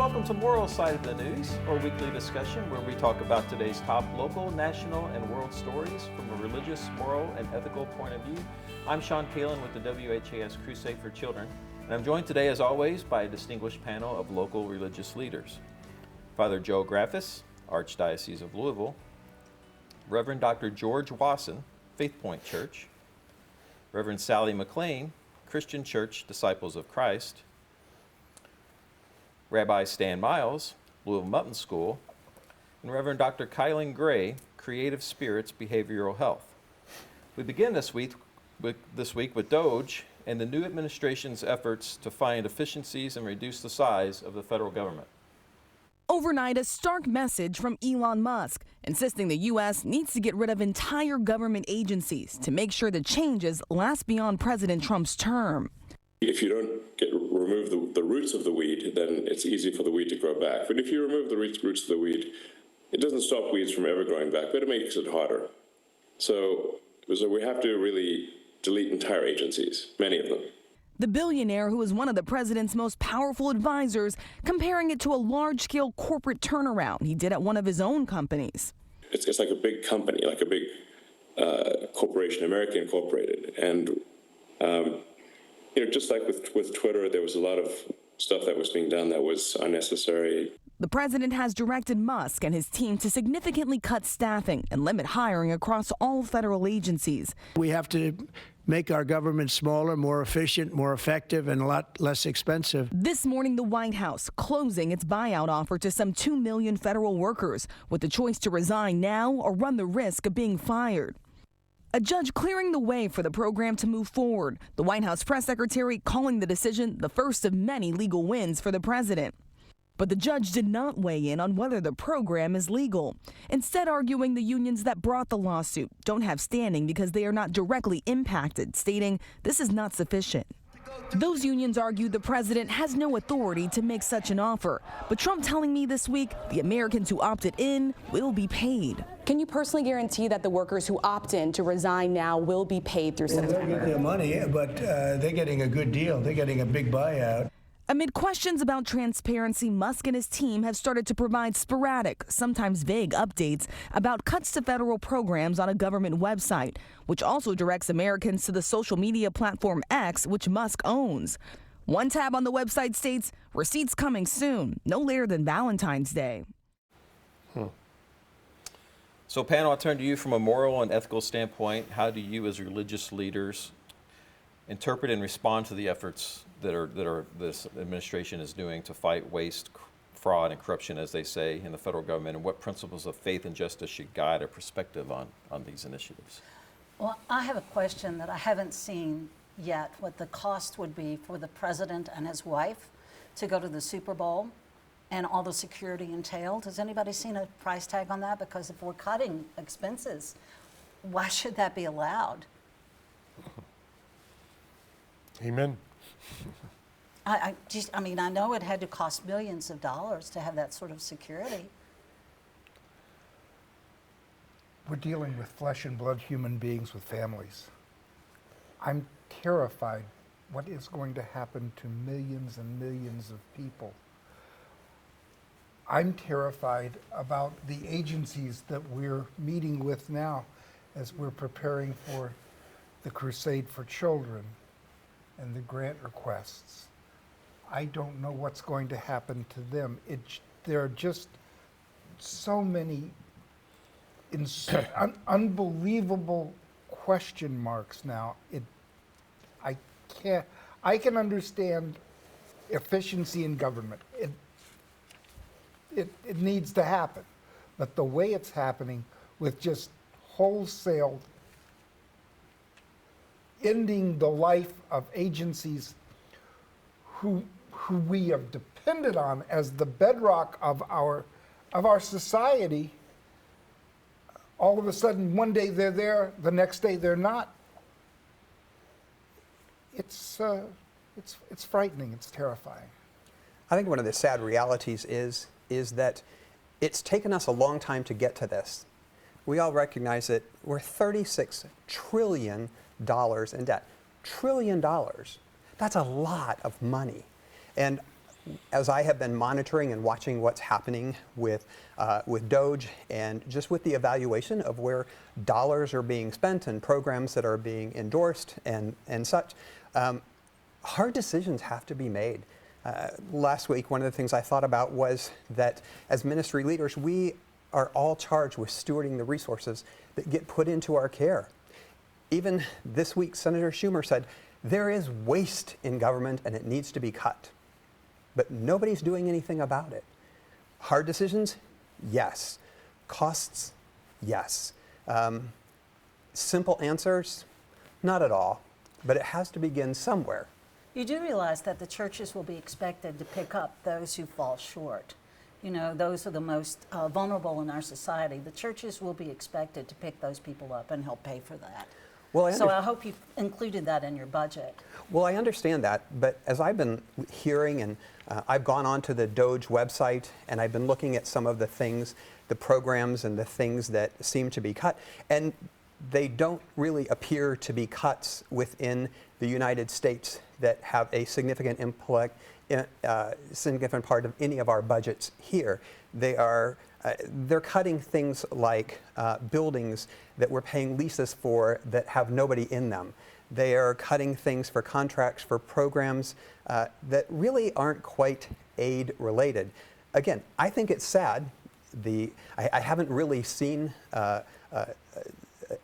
welcome to Moral Side of the News, our weekly discussion where we talk about today's top local, national, and world stories from a religious, moral, and ethical point of view. I'm Sean Kilen with the WHAS Crusade for Children, and I'm joined today, as always, by a distinguished panel of local religious leaders. Father Joe Graffis, Archdiocese of Louisville, Reverend Dr. George Wasson, Faith Point Church, Reverend Sally McClain, Christian Church Disciples of Christ, Rabbi Stan Miles, Louisville Melton School, and Reverend Dr. Kilen Gray, Creative Spirits Behavioral Health. We begin this week with DOGE and the new administration's efforts to find efficiencies and reduce the size of the federal government. Overnight, a stark message from Elon Musk, insisting the U.S. needs to get rid of entire government agencies to make sure the changes last beyond President Trump's term. If you don't remove the roots of the weed, then it's easy for the weed to grow back. But if you remove the roots of the weed, it doesn't stop weeds from ever growing back, but it makes it harder. So we have to really delete entire agencies, many of them. The billionaire, who is one of the president's most powerful advisors, comparing it to a large-scale corporate turnaround he did at one of his own companies. It's like a big company, like a big corporation, American Incorporated. And just like with Twitter, there was a lot of stuff that was being done that was unnecessary. The president has directed Musk and his team to significantly cut staffing and limit hiring across all federal agencies. We have to make our government smaller, more efficient, more effective, and a lot less expensive. This morning, the White House closing its buyout offer to some 2 million federal workers, with the choice to resign now or run the risk of being fired. A judge clearing the way for the program to move forward. The White House press secretary calling the decision the first of many legal wins for the president. But the judge did not weigh in on whether the program is legal, instead arguing the unions that brought the lawsuit don't have standing because they are not directly impacted, stating this is not sufficient. Those unions argue the president has no authority to make such an offer, but Trump telling me this week the Americans who opted in will be paid. Can you personally guarantee that the workers who opt in to resign now will be paid through September? They'll get their money, but they're getting a good deal. They're getting a big buyout. Amid questions about transparency, Musk and his team have started to provide sporadic, sometimes vague updates about cuts to federal programs on a government website, which also directs Americans to the social media platform X, which Musk owns. One tab on the website states, receipts coming soon, no later than Valentine's Day. So, panel, I'll turn to you from a moral and ethical standpoint. How do you, as religious leaders, interpret and respond to the efforts that this administration is doing to fight waste, fraud, and corruption, as they say, in the federal government, and what principles of faith and justice should guide our perspective on these initiatives? Well, I have a question that I haven't seen yet, what the cost would be for the president and his wife to go to the Super Bowl and all the security entailed. Has anybody seen a price tag on that? Because if we're cutting expenses, why should that be allowed? Amen. I know it had to cost millions of dollars to have that sort of security. We're dealing with flesh and blood human beings with families. I'm terrified what is going to happen to millions and millions of people. I'm terrified about the agencies that we're meeting with now as we're preparing for the Crusade for Children and the grant requests. I don't know what's going to happen to them. There are just so many unbelievable question marks now. I can understand efficiency in government. It needs to happen. But the way it's happening with just wholesale ending the life of agencies who we have depended on as the bedrock of our society, all of a sudden one day they're there, the next day they're not. It's frightening, it's terrifying. I think one of the sad realities is that it's taken us a long time to get to this. We all recognize that we're $36 trillion in debt. $1 trillion. That's a lot of money. And as I have been monitoring and watching what's happening with Doge and just with the evaluation of where dollars are being spent and programs that are being endorsed and such, hard decisions have to be made. Last week, one of the things I thought about was that as ministry leaders, we are all charged with stewarding the resources that get put into our care. Even this week, Senator Schumer said, there is waste in government and it needs to be cut. But nobody's doing anything about it. Hard decisions? Yes. Costs? Yes. Simple answers? Not at all. But it has to begin somewhere. You do realize that the churches will be expected to pick up those who fall short. You know, those are the most vulnerable in our society. The churches will be expected to pick those people up and help pay for that. Well, so I hope you've included that in your budget. Well, I understand that, but as I've been hearing, and I've gone onto the Doge website, and I've been looking at some of the things, the programs and the things that seem to be cut, and they don't really appear to be cuts within the United States that have a significant significant part of any of our budgets here. They're cutting things like buildings that we're paying leases for that have nobody in them. They are cutting things for contracts for programs that really aren't quite aid related. Again, I think it's sad. I haven't really seen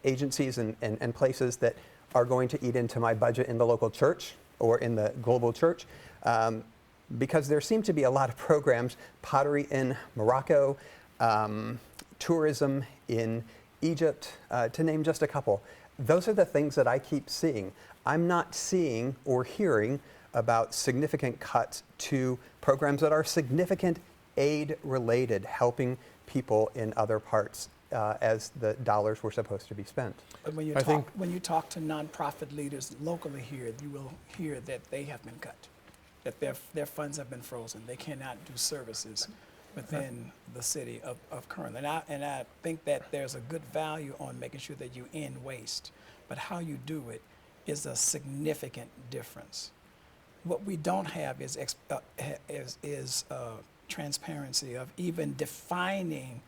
agencies and places that are going to eat into my budget in the local church or in the global church, because there seem to be a lot of programs, pottery in Morocco, tourism in Egypt, to name just a couple. Those are the things that I keep seeing. I'm not seeing or hearing about significant cuts to programs that are significant aid related, helping people in other parts as the dollars were supposed to be spent. But when you talk to nonprofit leaders locally here, you will hear that they have been cut, that their funds have been frozen. They cannot do services within the city of Kern. And I think that there's a good value on making sure that you end waste, but how you do it is a significant difference. What we don't have is transparency of even defining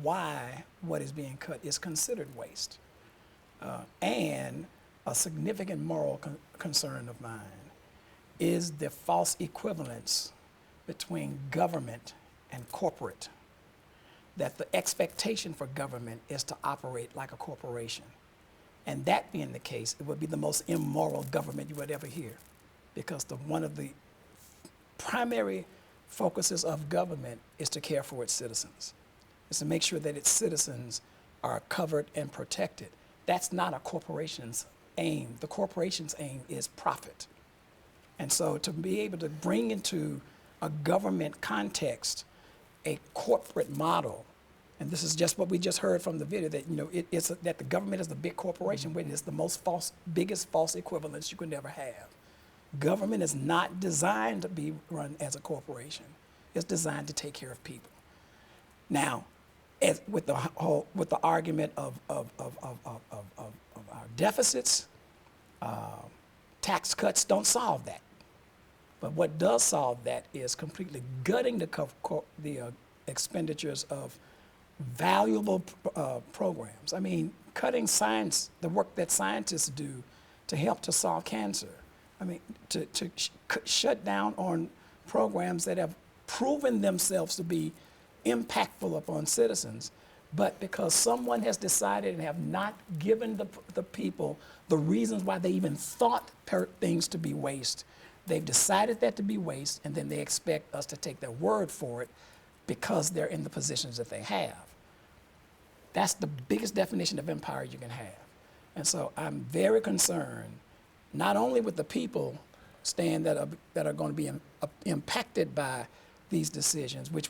why what is being cut is considered waste. And a significant moral concern of mine is the false equivalence between government and corporate, that the expectation for government is to operate like a corporation. And that being the case, it would be the most immoral government you would ever hear, because one of the primary focuses of government is to care for its citizens. Is to make sure that its citizens are covered and protected. That's not a corporation's aim. The corporation's aim is profit. And so to be able to bring into a government context a corporate model, and this is just what we just heard from the video, that it's that the government is the big corporation, when it's the biggest false equivalence you could ever have. Government is not designed to be run as a corporation. It's designed to take care of people. Now, with the argument of our deficits, tax cuts don't solve that. But what does solve that is completely gutting the expenditures of valuable programs. I mean, cutting science, the work that scientists do to help to solve cancer. I mean, to shut down on programs that have proven themselves to be impactful upon citizens, but because someone has decided and have not given the people the reasons why they even thought things to be waste, they've decided that to be waste, and then they expect us to take their word for it because they're in the positions that they have. That's the biggest definition of empire you can have. And so I'm very concerned, not only with the people, Stan, that are going to be impacted by these decisions, which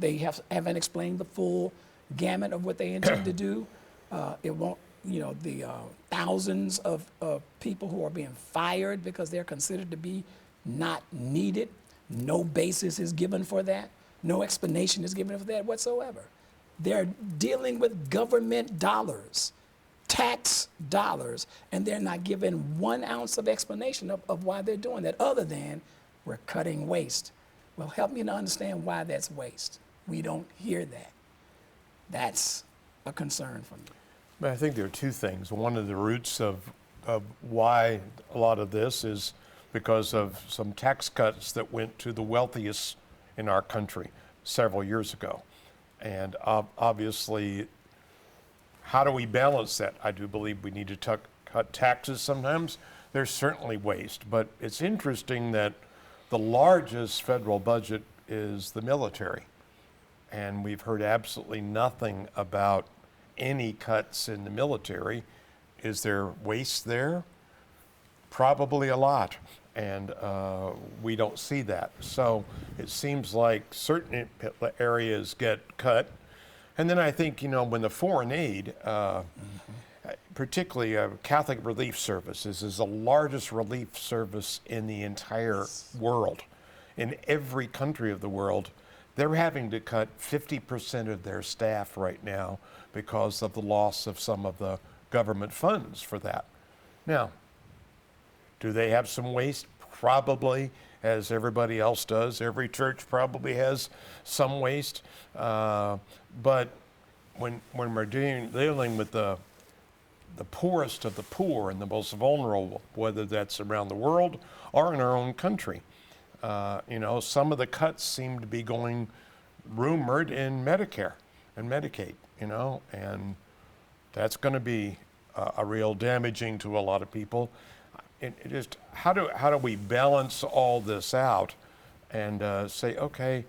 they haven't explained the full gamut of what they intend to do. It won't, the thousands of people who are being fired because they're considered to be not needed. No basis is given for that. No explanation is given for that whatsoever. They're dealing with government dollars, tax dollars, and they're not given 1 ounce of explanation of why they're doing that, other than we're cutting waste. Well, help me to understand why that's waste. We don't hear that. That's a concern for me. But I think there are two things. One of the roots of why a lot of this is because of some tax cuts that went to the wealthiest in our country several years ago. And obviously, how do we balance that? I do believe we need to cut taxes sometimes. There's certainly waste, but it's interesting that the largest federal budget is the military. And we've heard absolutely nothing about any cuts in the military. Is there waste there? Probably a lot. And we don't see that. So it seems like certain areas get cut. And then I think, when the foreign aid, particularly Catholic Relief Services is the largest relief service in the entire world. In every country of the world, they're having to cut 50% of their staff right now because of the loss of some of the government funds for that. Now, do they have some waste? Probably, as everybody else does. Every church probably has some waste. But when we're dealing with the poorest of the poor and the most vulnerable, whether that's around the world or in our own country, some of the cuts seem to be going rumored in Medicare and Medicaid, and that's going to be a real damaging to a lot of people. It just how do we balance all this out and say, okay,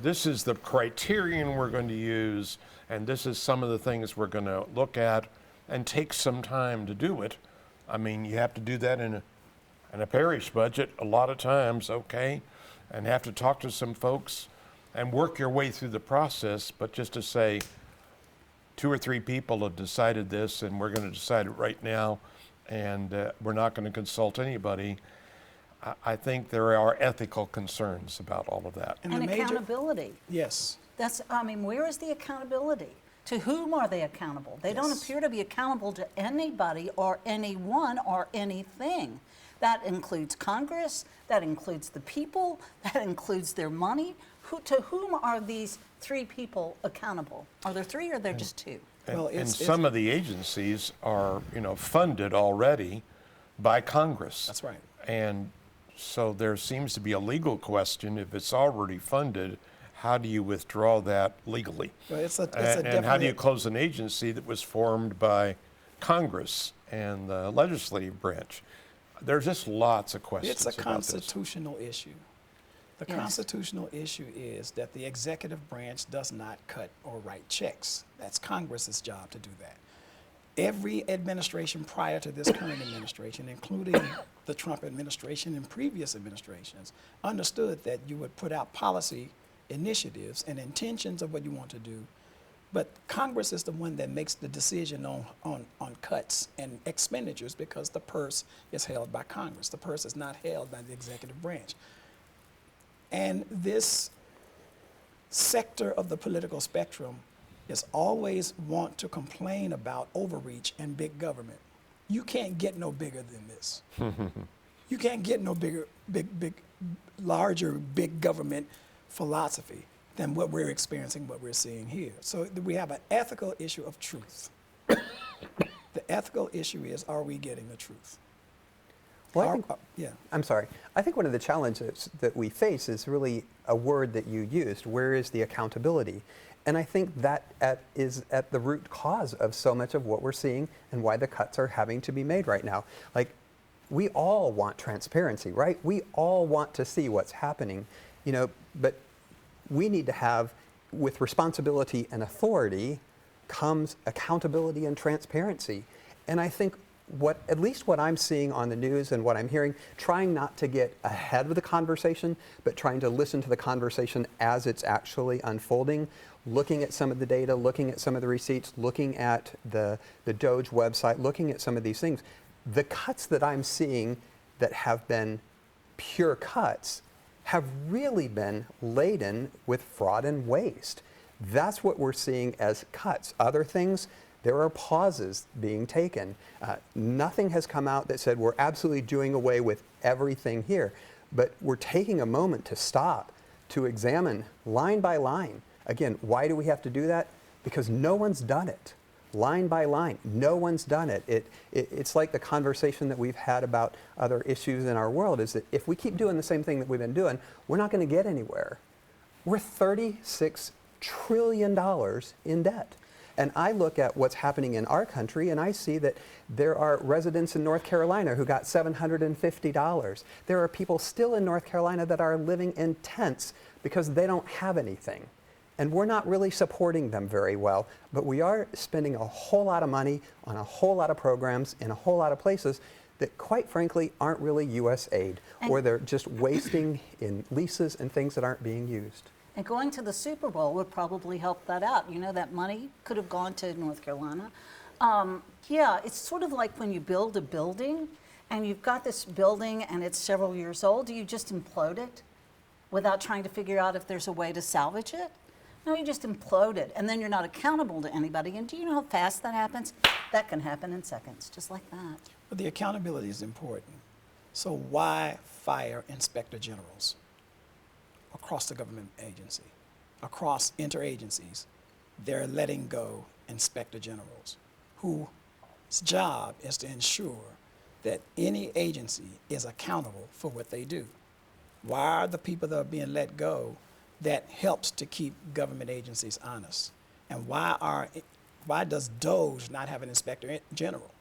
this is the criterion we're going to use, and this is some of the things we're going to look at, and take some time to do it. I mean, you have to do that in a parish budget a lot of times, okay, and have to talk to some folks and work your way through the process. But just to say, 2 or 3 people have decided this, and we're going to decide it right now, and we're not going to consult anybody. I think there are ethical concerns about all of that. And accountability. Yes. Where is the accountability? To whom are they accountable? They don't appear to be accountable to anybody or anyone or anything. That includes Congress, that includes the people, that includes their money. To whom are these 3 people accountable? Are there 3 or are there just 2? And some of the agencies are, funded already by Congress. That's right. And so there seems to be a legal question. If it's already funded, how do you withdraw that legally? Well, and how do you close an agency that was formed by Congress and the legislative branch? There's just lots of questions. It's a constitutional issue. The constitutional issue is that the executive branch does not cut or write checks. That's Congress's job to do that. Every administration prior to this current administration, including the Trump administration and previous administrations, understood that you would put out policy initiatives and intentions of what you want to do, but Congress is the one that makes the decision on cuts and expenditures, because the purse is held by Congress. The purse is not held by the executive branch. And this sector of the political spectrum is always want to complain about overreach and big government. You can't get no bigger than this. You can't get no larger big government philosophy than what we're experiencing, what we're seeing here. So we have an ethical issue of truth. The ethical issue is, are we getting the truth? Well, I'm sorry. I think one of the challenges that we face is really a word that you used. Where is the accountability? And I think that is at the root cause of so much of what we're seeing and why the cuts are having to be made right now. Like, we all want transparency, right? We all want to see what's happening, but we need to have, with responsibility and authority comes accountability and transparency. And I think at least what I'm seeing on the news and what I'm hearing, trying not to get ahead of the conversation, but trying to listen to the conversation as it's actually unfolding, looking at some of the data, looking at some of the receipts, looking at the Doge website, looking at some of these things. The cuts that I'm seeing that have been pure cuts have really been laden with fraud and waste. That's what we're seeing as cuts. Other things, there are pauses being taken. Nothing has come out that said we're absolutely doing away with everything here, but we're taking a moment to stop, to examine line by line. Again, why do we have to do that? Because no one's done it. Line by line, no one's done it. It's like the conversation that we've had about other issues in our world, is that if we keep doing the same thing that we've been doing, we're not going to get anywhere. We're $36 trillion in debt. And I look at what's happening in our country, and I see that there are residents in North Carolina who got $750. There are people still in North Carolina that are living in tents because they don't have anything. And we're not really supporting them very well, but we are spending a whole lot of money on a whole lot of programs in a whole lot of places that, quite frankly, aren't really U.S. aid, or they're just wasting in leases and things that aren't being used. And going to the Super Bowl would probably help that out. You know, that money could have gone to North Carolina. Yeah, it's sort of like when you build a building and you've got this building and it's several years old, do you just implode it without trying to figure out if there's a way to salvage it? No, you just implode it, and then you're not accountable to anybody. And do you know how fast that happens? That can happen in seconds, just like that. But the accountability is important. So why fire inspector generals across the government agency, across interagencies? They're letting go inspector generals whose job is to ensure that any agency is accountable for what they do. Why are the people that are being let go that helps to keep government agencies honest? And why does DOJ not have an inspector general?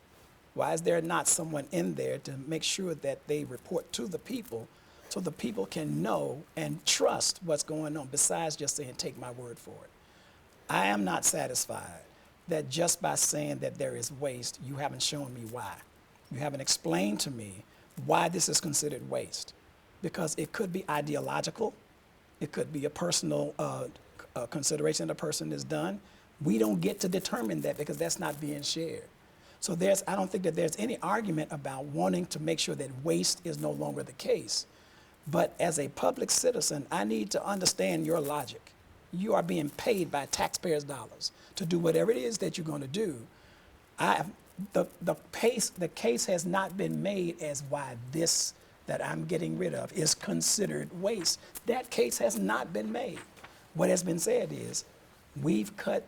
Why is there not someone in there to make sure that they report to the people so the people can know and trust what's going on, besides just saying, take my word for it? I am not satisfied that just by saying that there is waste, you haven't shown me why. You haven't explained to me why this is considered waste. Because it could be ideological. It could be a personal consideration that a person has done. We don't get to determine that because that's not being shared. So I don't think that there's any argument about wanting to make sure that waste is no longer the case. But as a public citizen, I need to understand your logic. You are being paid by taxpayers' dollars to do whatever it is that you're going to do. The case has not been made as why this that I'm getting rid of is considered waste. That case has not been made. What has been said is we've cut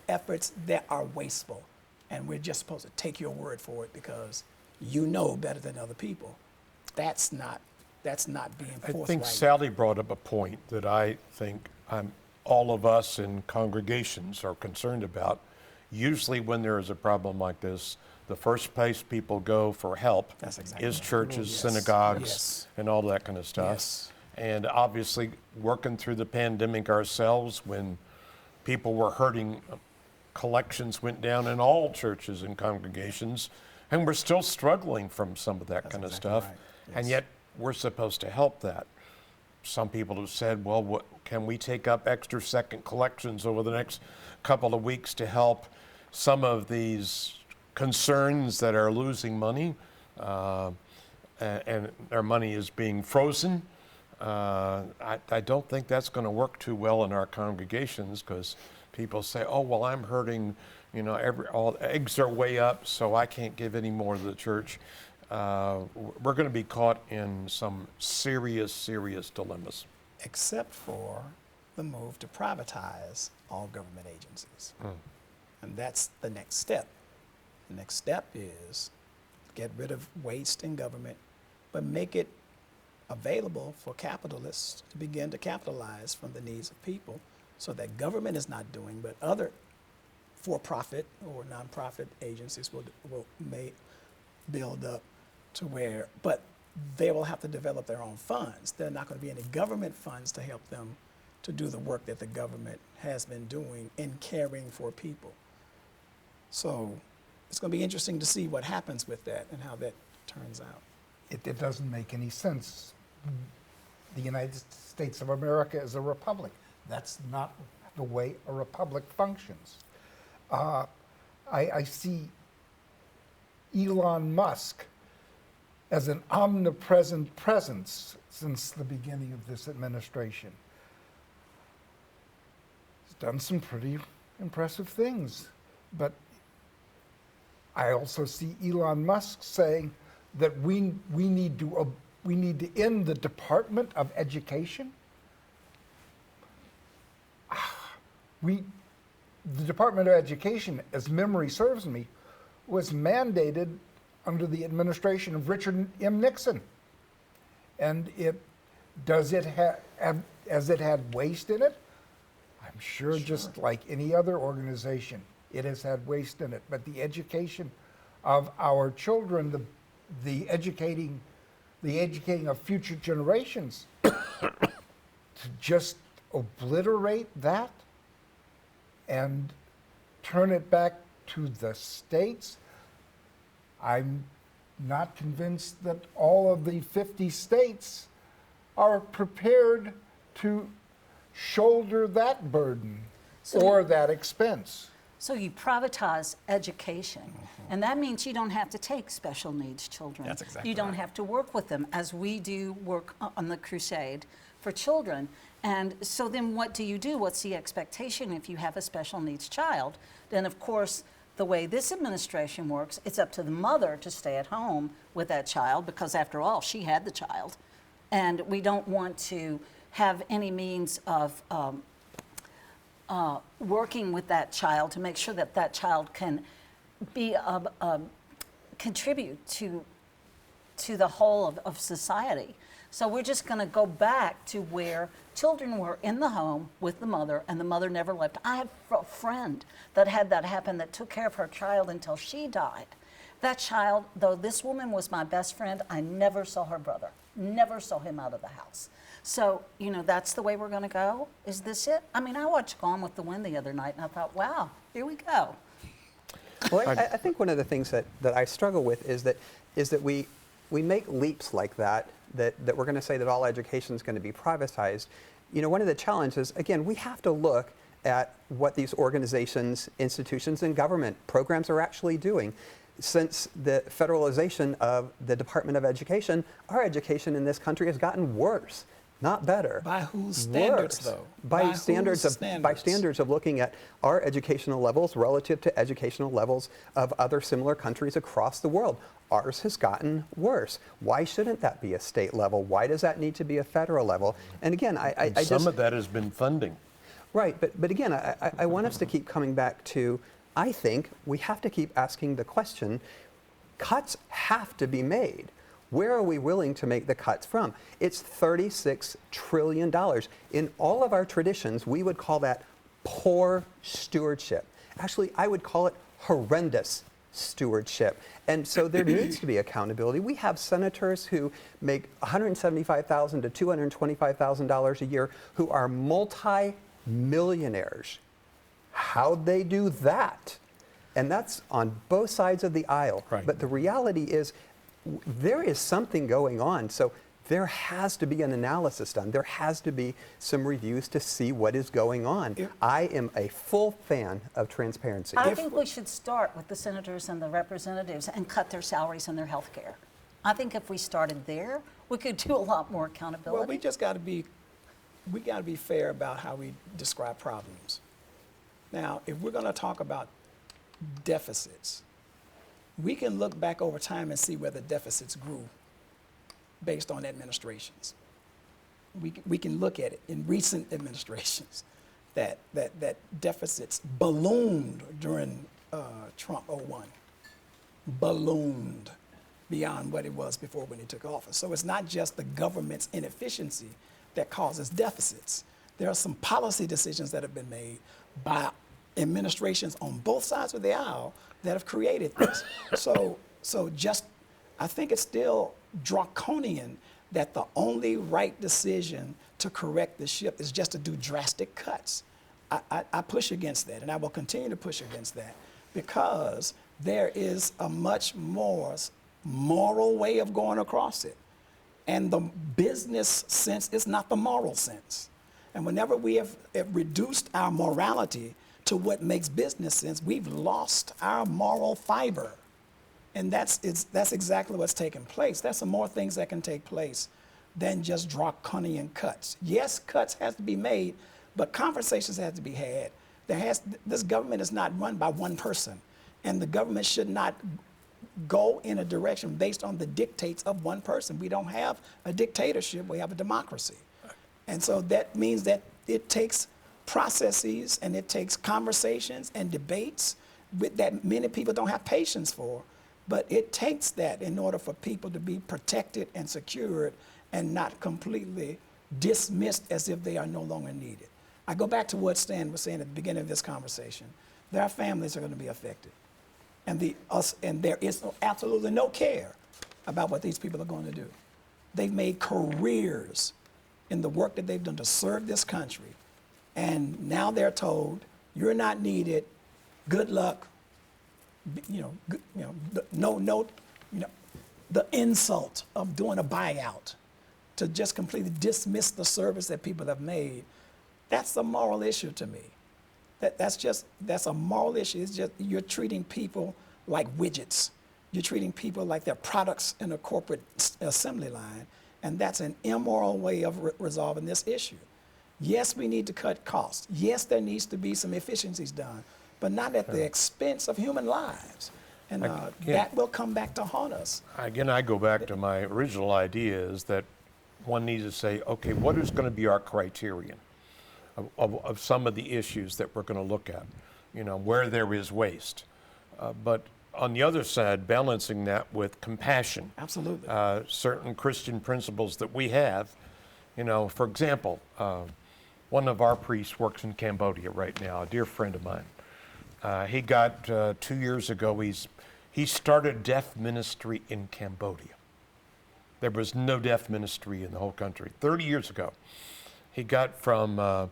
efforts that are wasteful, and we're just supposed to take your word for it because you know better than other people. That's not being forthright. I think Sally brought up a point that I think all of us in congregations are concerned about. Usually when there is a problem like this, the first place people go for help is churches, synagogues, and all that kind of stuff. Yes. And obviously, working through the pandemic ourselves, when people were hurting, collections went down in all churches and congregations, and we're still struggling from some of that kind of stuff. Right. Yes. And yet, we're supposed to help that. Some people have said, well, can we take up extra second collections over the next couple of weeks to help some of these concerns that are losing money, and their money is being frozen? I don't think that's going to work too well in our congregations, because people say, oh, well, I'm hurting, all eggs are way up, so I can't give any more to the church. We're going to be caught in some serious, serious dilemmas. Except for the move to privatize all government agencies. And that's the next step. The next step is get rid of waste in government, but make it available for capitalists to begin to capitalize from the needs of people, so that government is not doing, but other for-profit or nonprofit agencies may build up to where, but they will have to develop their own funds. There are not going to be any government funds to help them to do the work that the government has been doing in caring for people. So it's going to be interesting to see what happens with that and how that turns out. It doesn't make any sense. The United States of America is a republic. That's not the way a republic functions. I see Elon Musk as an omnipresent presence since the beginning of this administration. He's done some pretty impressive things, but I also see Elon Musk saying that we need to we need to end the Department of Education. The Department of Education, as memory serves me, was mandated under the administration of Richard M. Nixon. And has it had waste in it? I'm sure, just like any other organization, it has had waste in it. But the education of our children, the educating of future generations, to just obliterate that and turn it back to the states, I'm not convinced that all of the 50 states are prepared to shoulder that burden or that expense. So you privatize education, and that means you don't have to take special needs children. That's exactly You don't right. have to work with them, as we do work on the crusade for children. And so then what do you do? What's the expectation if you have a special needs child? Then, of course, the way this administration works, it's up to the mother to stay at home with that child, because after all, she had the child. And we don't want to have any means of working with that child to make sure that that child can be contribute to the whole of society. So we're just going to go back to where children were in the home with the mother, and the mother never left. I have a friend that had that happen, that took care of her child until she died. That child, though this woman was my best friend, I never saw her brother, never saw him out of the house. So, you know, that's the way we're going to go? Is this it? I mean, I watched Gone with the Wind the other night, and I thought, wow, here we go. Well, I think one of the things that I struggle with is that we make leaps like that we're going to say that all education is going to be privatized. You know, one of the challenges, again, we have to look at what these organizations, institutions, and government programs are actually doing. Since the federalization of the Department of Education, our education in this country has gotten worse, not better. By whose standards, Worse. though? By whose standards of looking at our educational levels relative to educational levels of other similar countries across the world. Ours has gotten worse. Why shouldn't that be a state level? Why does that need to be a federal level? And again, some of that has been funding. Right, but again, I want us to keep coming back to, I think we have to keep asking the question, cuts have to be made. Where are we willing to make the cuts from? It's $36 trillion. In all of our traditions, we would call that poor stewardship. Actually, I would call it horrendous stewardship. And so there needs to be accountability. We have senators who make $175,000 to $225,000 a year who are multi-millionaires. How'd they do that? And that's on both sides of the aisle. Right. But the reality is there is something going on. So there has to be an analysis done. There has to be some reviews to see what is going on. I am a full fan of transparency. I think we should start with the senators and the representatives and cut their salaries and their health care. I think if we started there, we could do a lot more accountability. Well, we got to be fair about how we describe problems. Now, if we're going to talk about deficits, we can look back over time and see where the deficits grew based on administrations. We can look at it in recent administrations that deficits ballooned during Trump 01, ballooned beyond what it was before when he took office. So it's not just the government's inefficiency that causes deficits. There are some policy decisions that have been made by administrations on both sides of the aisle that have created this. So I think it's still draconian that the only right decision to correct the ship is just to do drastic cuts. I push against that, and I will continue to push against that, because there is a much more moral way of going across it. And the business sense is not the moral sense. And whenever we have reduced our morality to what makes business sense, we've lost our moral fiber. And that's exactly what's taking place. There's some more things that can take place than just draconian cuts. Yes, cuts have to be made, but conversations have to be had. This government is not run by one person, and the government should not go in a direction based on the dictates of one person. We don't have a dictatorship, we have a democracy. And so that means that it takes processes and it takes conversations and debates that many people don't have patience for. But it takes that in order for people to be protected and secured and not completely dismissed as if they are no longer needed. I go back to what Stan was saying at the beginning of this conversation. There are families that are going to be affected. And there is absolutely no care about what these people are going to do. They've made careers in the work that they've done to serve this country. And now they're told, you're not needed, good luck, the insult of doing a buyout to just completely dismiss the service that people have made. That's a moral issue to me. That's a moral issue. It's just you're treating people like widgets. You're treating people like they're products in a corporate assembly line, and that's an immoral way of resolving this issue. Yes, we need to cut costs. Yes, there needs to be some efficiencies done, but not at the expense of human lives. And that will come back to haunt us. Again, I go back to my original idea is that one needs to say, okay, what is going to be our criterion of some of the issues that we're going to look at, where there is waste. But on the other side, balancing that with compassion. Absolutely. Certain Christian principles that we have. For example, one of our priests works in Cambodia right now, a dear friend of mine. He got 2 years ago, he started deaf ministry in Cambodia. There was no deaf ministry in the whole country. 30 years ago, he got from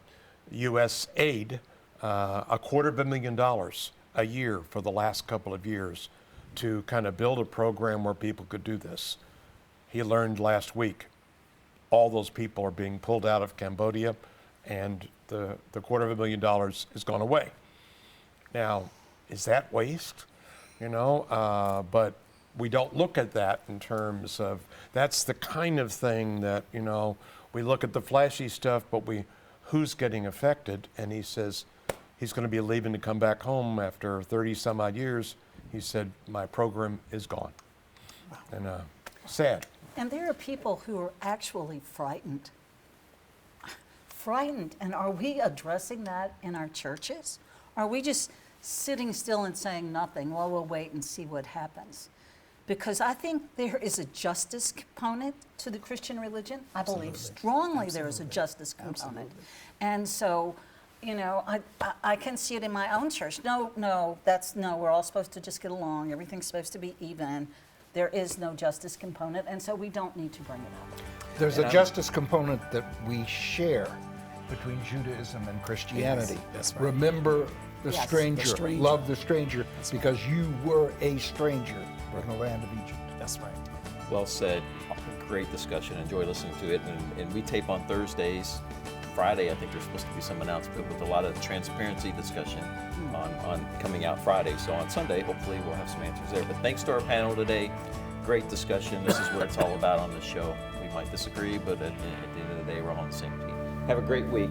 U.S. aid $250,000 a year for the last couple of years to kind of build a program where people could do this. He learned last week all those people are being pulled out of Cambodia, and the $250,000 has gone away. Now, is that waste? But we don't look at that in terms of, that's the kind of thing that, we look at the flashy stuff, but who's getting affected? And he says he's going to be leaving to come back home after 30 some odd years. He said, my program is gone. Wow. And sad. And there are people who are actually frightened. Frightened. And are we addressing that in our churches? Are we just sitting still and saying nothing? Well, we'll wait and see what happens. Because I think there is a justice component to the Christian religion. I believe strongly there is a justice component. And so, I can see it in my own church. No, we're all supposed to just get along. Everything's supposed to be even. There is no justice component, and so we don't need to bring it up. There's a justice component that we share between Judaism and Christianity. Yes, that's right. Remember the Yes. stranger, love the stranger, because you were a stranger in the land of Egypt. That's right. Well said. Great discussion. Enjoy listening to it. And we tape on Thursdays. Friday, I think there's supposed to be some announcement with a lot of transparency discussion on coming out Friday. So on Sunday, hopefully we'll have some answers there. But thanks to our panel today. Great discussion. This is what it's all about on this show. We might disagree, but at the end of the day, we're all on the same team. Have a great week.